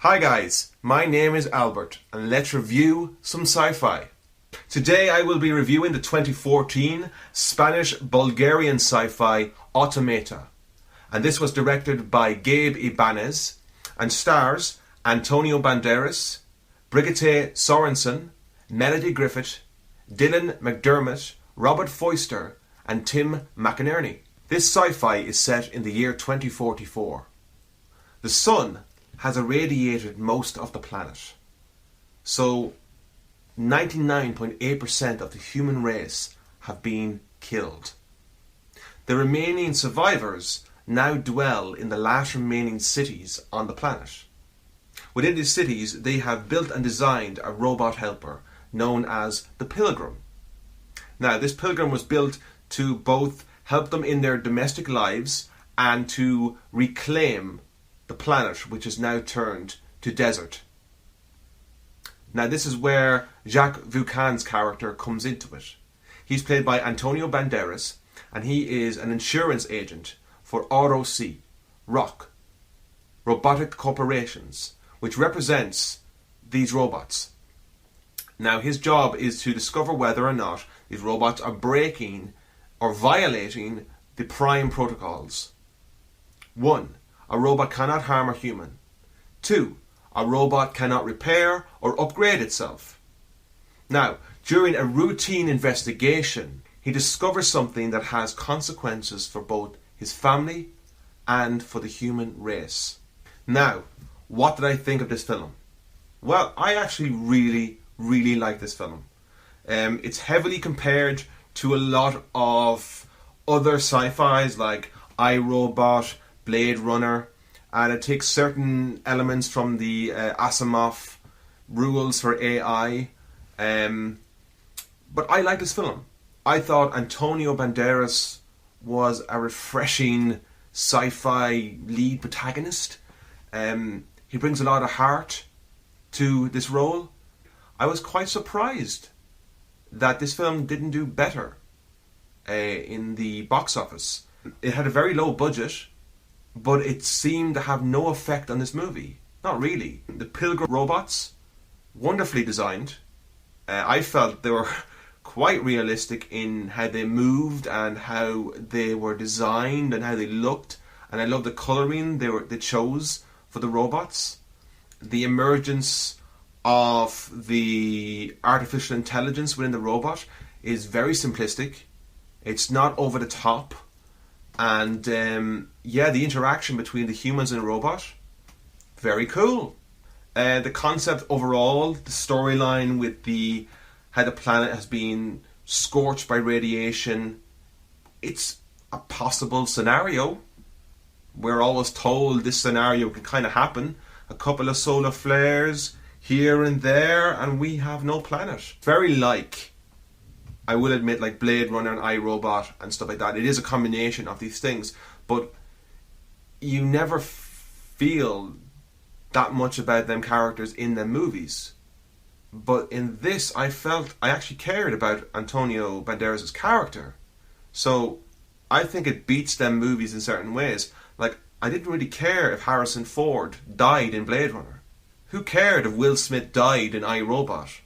Hi guys, my name is Albert and let's review some sci-fi. Today I will be reviewing the 2014 Spanish-Bulgarian sci-fi Automata. And this was directed by Gabe Ibanez and stars Antonio Banderas, Birgitte Sørensen, Melanie Griffith, Dylan McDermott, Robert Forster and Tim McInnerny. This sci-fi is set in the year 2044. The sun has irradiated most of the planet. So 99.8% of the human race have been killed. The remaining survivors now dwell in the last remaining cities on the planet. Within these cities, they have built and designed a robot helper known as the Pilgrim. Now, this Pilgrim was built to both help them in their domestic lives and to reclaim the planet, which is now turned to desert. Now, this is where Jacq Vaucan's character comes into it. He's played by Antonio Banderas, and he is an insurance agent for ROC, Robotic Corporations, which represents these robots. Now, his job is to discover whether or not these robots are breaking or violating the prime protocols. 1. A robot cannot harm a human. 2. A robot cannot repair or upgrade itself. Now, during a routine investigation, he discovers something that has consequences for both his family and for the human race. Now, what did I think of this film? Well, I actually really like this film. It's heavily compared to a lot of other sci-fis like iRobot, Blade Runner, and it takes certain elements from the Asimov rules for AI. But I like this film. I thought Antonio Banderas was a refreshing sci-fi lead protagonist. He brings a lot of heart to this role. I was quite surprised that this film didn't do better in the box office. It had a very low budget, but it seemed to have no effect on this movie. Not really. The Pilgrim robots, wonderfully designed. I felt they were quite realistic in how they moved and how they were designed and how they looked. And I love the colouring they chose for the robots. The emergence of the artificial intelligence within the robot is very simplistic. It's not over the top. And the interaction between the humans and the robot, very cool. The concept overall, the storyline with how the planet has been scorched by radiation, it's a possible scenario. We're always told this scenario can kind of happen. A couple of solar flares here and there, and we have no planet. Very like, I will admit, like Blade Runner and iRobot and stuff like that. It is a combination of these things, but you never feel that much about them characters in them movies. But in this, I actually cared about Antonio Banderas' character. So I think it beats them movies in certain ways. Like, I didn't really care if Harrison Ford died in Blade Runner. Who cared if Will Smith died in iRobot?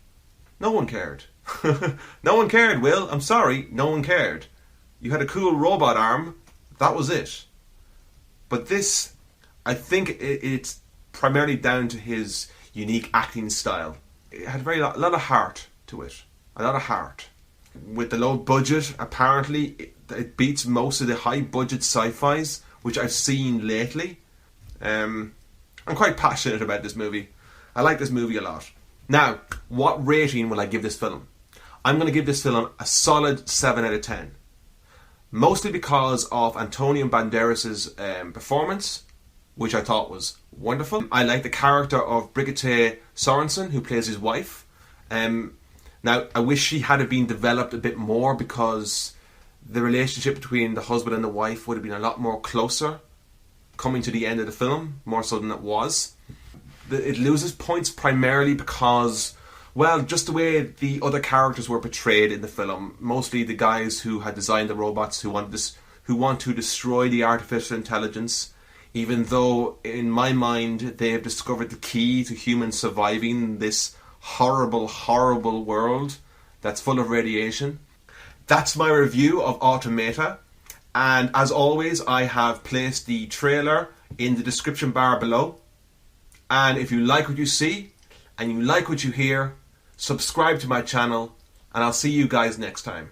No one cared. No one cared, Will. I'm sorry, no one cared. You had a cool robot arm. That was it. But this, I think it's primarily down to his unique acting style. It had a lot of heart to it. A lot of heart. With the low budget, apparently, it beats most of the high budget sci-fis which I've seen lately. I'm quite passionate about this movie. I like this movie a lot. Now, what rating will I give this film? I'm going to give this film a solid 7 out of 10. Mostly because of Antonio Banderas' performance, which I thought was wonderful. I like the character of Birgitte Sørensen, who plays his wife. Now, I wish she had been developed a bit more because the relationship between the husband and the wife would have been a lot more closer coming to the end of the film, more so than it was. It loses points primarily because, well, just the way the other characters were portrayed in the film. Mostly the guys who had designed the robots who want to destroy the artificial intelligence. even though in my mind they have discovered the key to humans surviving this horrible, horrible world that's full of radiation. That's my review of Automata, and as always I have placed the trailer in the description bar below. And if you like what you see and you like what you hear, subscribe to my channel, and I'll see you guys next time.